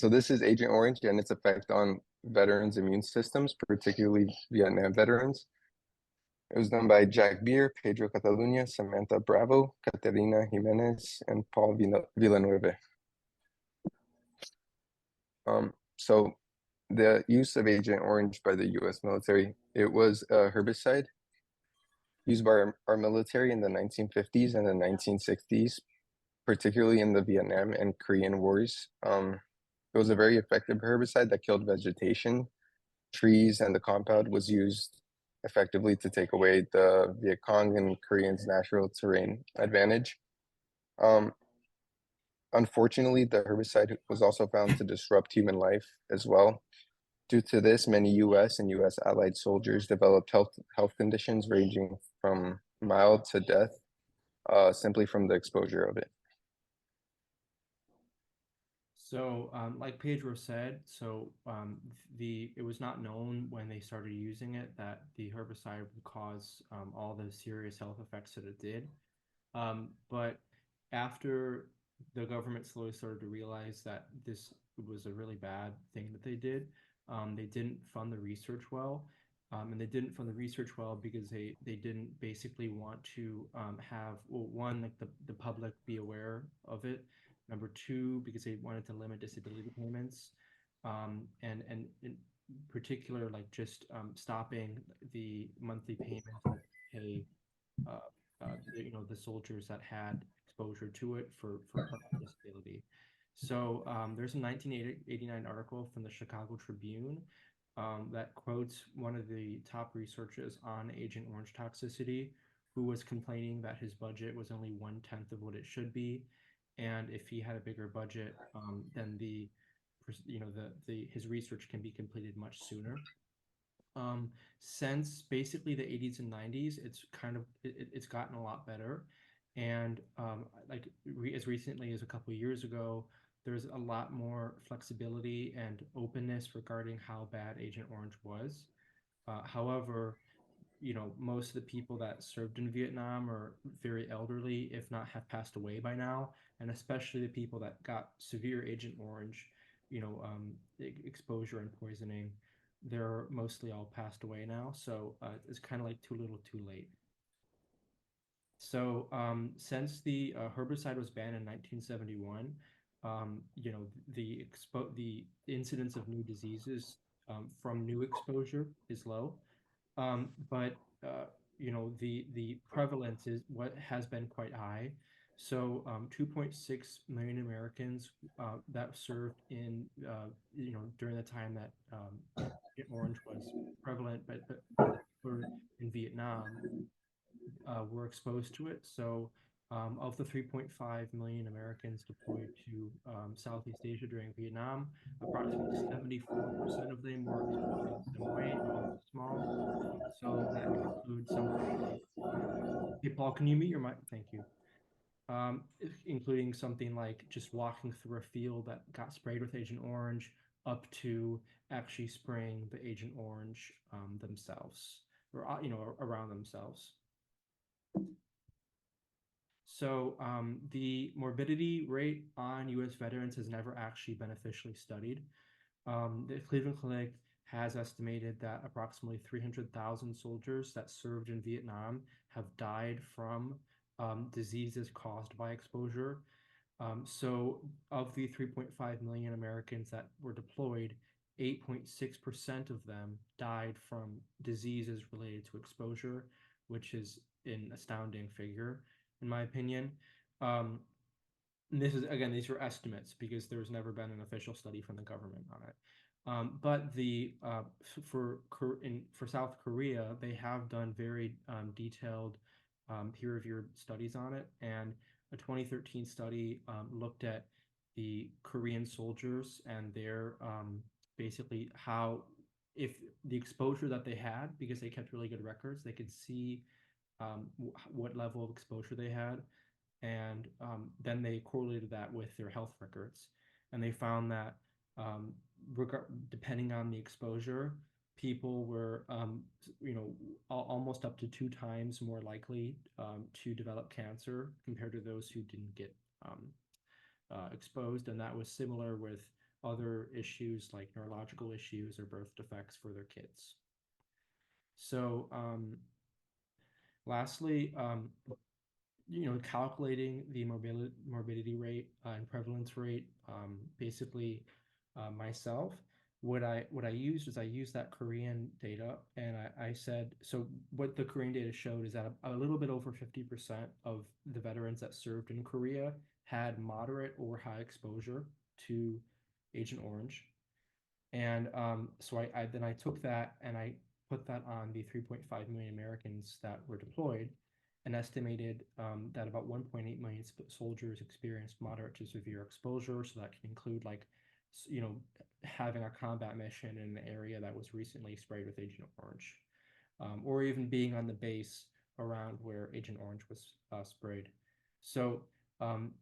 So this is Agent Orange and its effect on veterans' immune systems, particularly Vietnam veterans. It was done by Jack Beer, Pedro Catalunya, Samantha Bravo, Caterina Jimenez, and Paul Villanueva. So the use of Agent Orange by the U.S. military, it was a herbicide used by our military in the 1950s and the 1960s, particularly in the Vietnam and Korean Wars. It was a very effective herbicide that killed vegetation, trees, and the compound was used effectively to take away the Viet Cong and Koreans' natural terrain advantage. Um, Unfortunately, the herbicide was also found to disrupt human life as well. Due to this, many U.S. and U.S. allied soldiers developed health conditions ranging from mild to death, simply from the exposure of it. So, like Pedro said, it was not known when they started using it that the herbicide would cause all the serious health effects that it did. But after the government slowly started to realize that this was a really bad thing that they did, they didn't fund the research well. And they didn't fund the research well because they didn't basically want to have, well, one, like the public be aware of it. Number two, because they wanted to limit disability payments. And in particular, like just stopping the monthly payments that pay uh, the soldiers that had exposure to it for permanent disability. So there's a 1989 article from the Chicago Tribune that quotes one of the top researchers on Agent Orange toxicity, who was complaining that his budget was only 1/10 of what it should be, and if he had a bigger budget, then the his research can be completed much sooner. Since basically the 80s and 90s, it's gotten a lot better, and as recently as a couple of years ago, there's a lot more flexibility and openness regarding how bad Agent Orange was. However, most of the people that served in Vietnam are very elderly, if not have passed away by now, and especially the people that got severe Agent Orange, exposure and poisoning, they're mostly all passed away now. So it's kind of like too little, too late. So since the herbicide was banned in 1971, the incidence of new diseases from new exposure is low. But the prevalence is what has been quite high. So 2.6 million Americans that served in during the time that Agent Orange was prevalent, but were in Vietnam were exposed to it. So of the 3.5 million Americans deployed to Southeast Asia during Vietnam, approximately 74% of them were exposed in some way, even if small. So that could include something like, hey, Paul, can you mute your mic? Thank you. Including something like just walking through a field that got sprayed with Agent Orange, up to actually spraying the Agent Orange themselves, or around themselves. So the morbidity rate on U.S. veterans has never actually been officially studied. The Cleveland Clinic has estimated that approximately 300,000 soldiers that served in Vietnam have died from diseases caused by exposure. So, of the 3.5 million Americans that were deployed, 8.6% of them died from diseases related to exposure, which is an astounding figure, in my opinion. Um, and this is, again, these are estimates because there's never been an official study from the government on it. But for South Korea, they have done very detailed peer-reviewed studies on it, and a 2013 study looked at the Korean soldiers and their basically how, if the exposure that they had, because they kept really good records, they could see what level of exposure they had, and then they correlated that with their health records, and they found that um, depending on the exposure, people were almost up to 2 times more likely to develop cancer compared to those who didn't get exposed, and that was similar with other issues like neurological issues or birth defects for their kids. So lastly, calculating the morbidity rate and prevalence rate, basically myself, what I used is I used that Korean data, and I said, so what the Korean data showed is that a little bit over 50% of the veterans that served in Korea had moderate or high exposure to Agent Orange. And so I then I took that and I put that on the 3.5 million Americans that were deployed, and estimated that about 1.8 million soldiers experienced moderate to severe exposure. So that can include, like, having a combat mission in an area that was recently sprayed with Agent Orange, or even being on the base around where Agent Orange was sprayed. So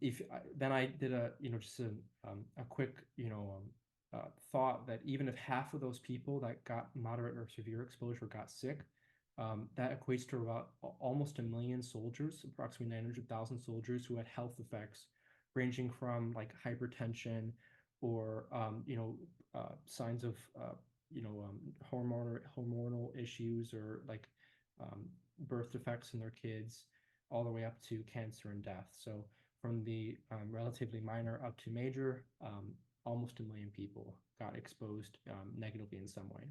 if then I did just a quick thought that even if half of those people that got moderate or severe exposure got sick, that equates to about almost 1 million soldiers, approximately 900,000 soldiers who had health effects ranging from like hypertension or signs of hormonal issues, or like birth defects in their kids, all the way up to cancer and death. So from the relatively minor up to major, almost 1 million people got exposed negatively in some way.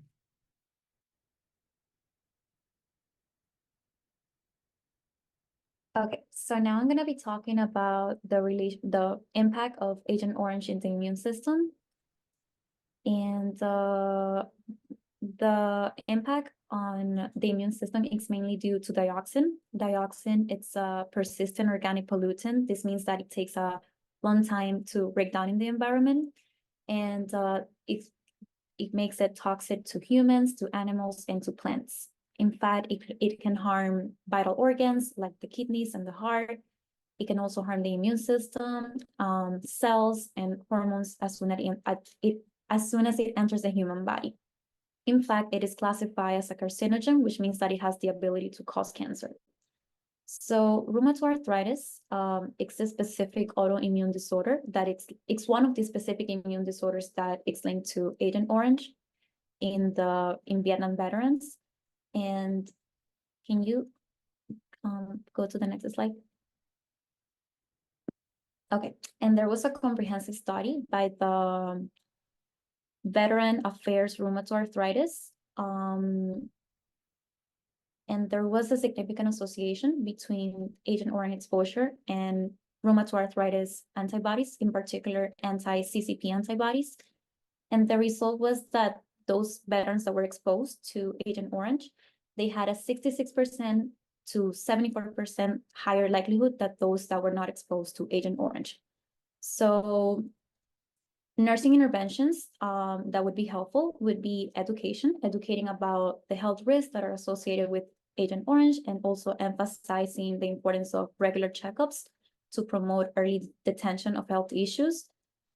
Okay, so now I'm going to be talking about the impact of Agent Orange in the immune system. And the impact on the immune system is mainly due to dioxin. Dioxin, it's a persistent organic pollutant. This means that it takes a long time to break down in the environment, and it makes it toxic to humans, to animals, and to plants. In fact, it can harm vital organs like the kidneys and the heart. It can also harm the immune system, cells, and hormones as soon as it enters the human body. In fact, it is classified as a carcinogen, which means that it has the ability to cause cancer. So rheumatoid arthritis, it's a specific autoimmune disorder that it's one of the specific immune disorders that it's linked to Agent Orange in Vietnam veterans. And can you go to the next slide? Okay, and there was a comprehensive study by the Veteran Affairs Rheumatoid Arthritis, and there was a significant association between Agent Orange exposure and rheumatoid arthritis antibodies, in particular anti-CCP antibodies. And the result was that those veterans that were exposed to Agent Orange, they had a 66% to 74% higher likelihood than those that were not exposed to Agent Orange. So nursing interventions that would be helpful would be educating about the health risks that are associated with Agent Orange, and also emphasizing the importance of regular checkups to promote early detection of health issues,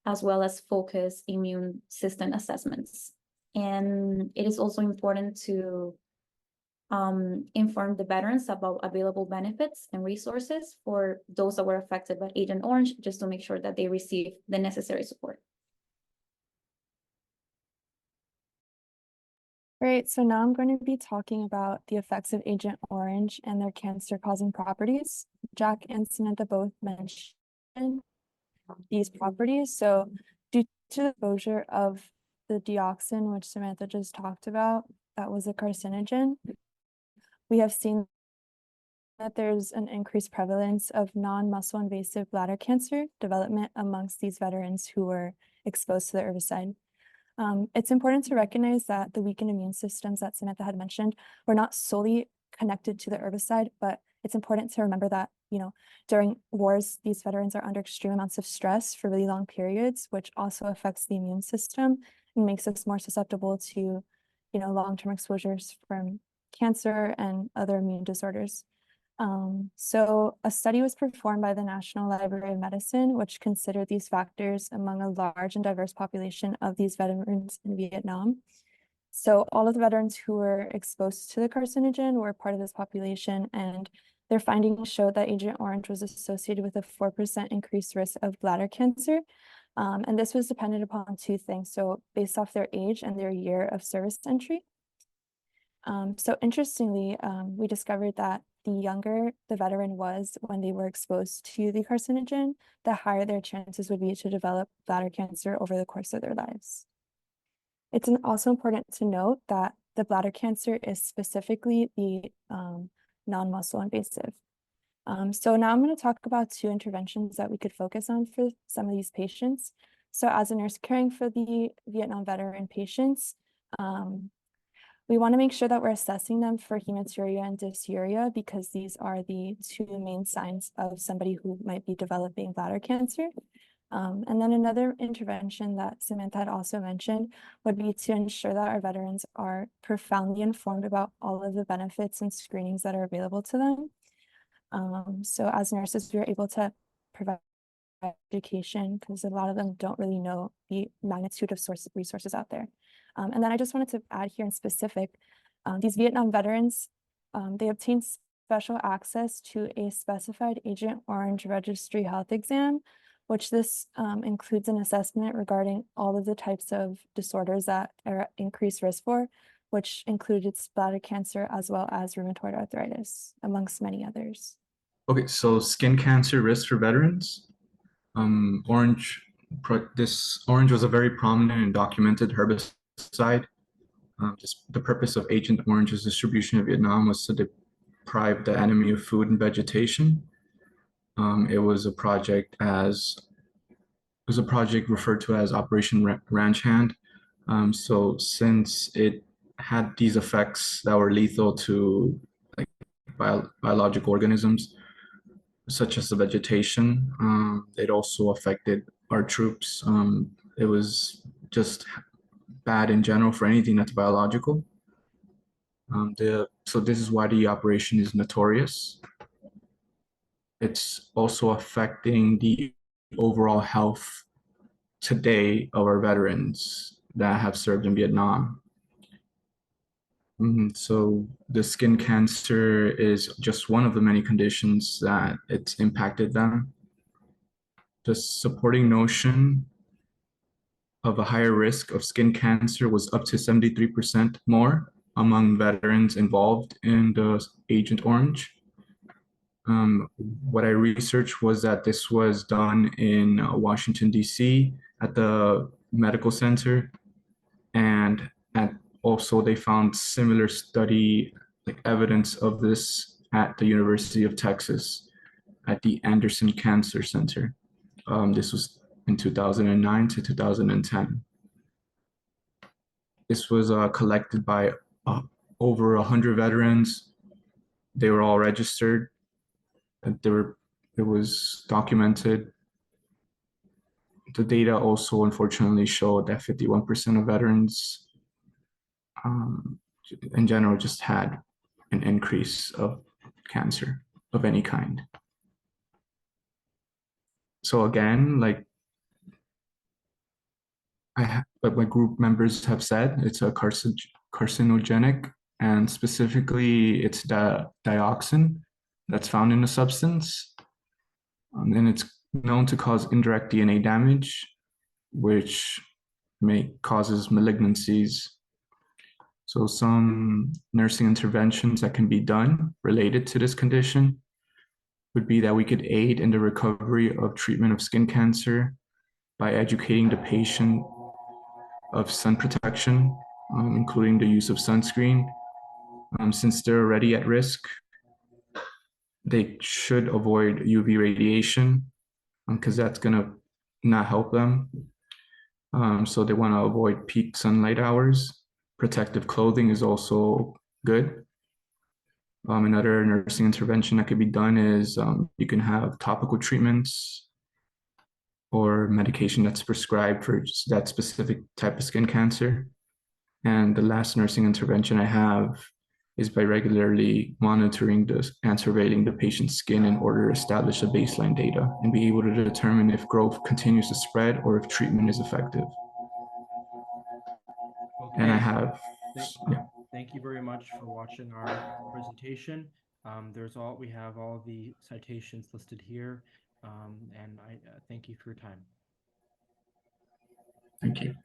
as well as focus immune system assessments. And it is also important to inform the veterans about available benefits and resources for those that were affected by Agent Orange, just to make sure that they receive the necessary support. Great, so now I'm going to be talking about the effects of Agent Orange and their cancer-causing properties. Jack and Samantha both mentioned these properties. So due to the exposure of the dioxin, which Samantha just talked about, that was a carcinogen, we have seen that there's an increased prevalence of non-muscle invasive bladder cancer development amongst these veterans who were exposed to the herbicide. It's important to recognize that the weakened immune systems that Samantha had mentioned were not solely connected to the herbicide, but it's important to remember that, during wars, these veterans are under extreme amounts of stress for really long periods, which also affects the immune system and makes us more susceptible to, long-term exposures from cancer and other immune disorders. So a study was performed by the National Library of Medicine, which considered these factors among a large and diverse population of these veterans in Vietnam. So all of the veterans who were exposed to the carcinogen were part of this population, and their findings showed that Agent Orange was associated with a 4% increased risk of bladder cancer And this was dependent upon two things. So based off their age and their year of service entry. So interestingly, we discovered that the younger the veteran was when they were exposed to the carcinogen, the higher their chances would be to develop bladder cancer over the course of their lives. It's also important to note that the bladder cancer is specifically the non-muscle invasive. So now I'm going to talk about two interventions that we could focus on for some of these patients. So as a nurse caring for the Vietnam veteran patients, we want to make sure that we're assessing them for hematuria and dysuria because these are the two main signs of somebody who might be developing bladder cancer. And then another intervention that Samantha had also mentioned would be to ensure that our veterans are profoundly informed about all of the benefits and screenings that are available to them. So as nurses, we are able to provide education because a lot of them don't really know the magnitude of resources out there. And then I just wanted to add here in specific, these Vietnam veterans, they obtained special access to a specified Agent Orange registry health exam, which this includes an assessment regarding all of the types of disorders that are at increased risk for, which included bladder cancer as well as rheumatoid arthritis, amongst many others. Okay, so skin cancer risk for veterans. This orange was a very prominent and documented herbicide. Just the purpose of Agent Orange's distribution in Vietnam was to deprive the enemy of food and vegetation. It was a project referred to as Operation Ranch Hand. So since it had these effects that were lethal to like biological organisms, such as the vegetation, it also affected our troops. It was just bad in general for anything that's biological. So this is why the operation is notorious. It's also affecting the overall health today of our veterans that have served in Vietnam. So the skin cancer is just one of the many conditions that it's impacted them. The supporting notion of a higher risk of skin cancer was up to 73% more among veterans involved in the Agent Orange. What I researched was that this was done in Washington, D.C. at the medical center, and also they found similar study like evidence of this at the University of Texas at the Anderson Cancer Center. This was in 2009 to 2010. This was collected by over 100 veterans. They were all registered. It was documented. The data also unfortunately showed that 51% of veterans in general just had an increase of cancer of any kind. So again, like my group members have said, it's a carcinogenic, and specifically it's the dioxin that's found in the substance. And it's known to cause indirect DNA damage, which causes malignancies. So some nursing interventions that can be done related to this condition would be that we could aid in the recovery of treatment of skin cancer by educating the patient of sun protection, including the use of sunscreen. Since they're already at risk, they should avoid UV radiation because that's gonna not help them. So they wanna avoid peak sunlight hours. Protective clothing is also good. Another nursing intervention that could be done is you can have topical treatments or medication that's prescribed for that specific type of skin cancer. And the last nursing intervention I have is by regularly monitoring and surveilling the patient's skin in order to establish the baseline data and be able to determine if growth continues to spread or if treatment is effective. Okay. And I have, Thank you very much for watching our presentation. We have all the citations listed here, and I thank you for your time. Thank you.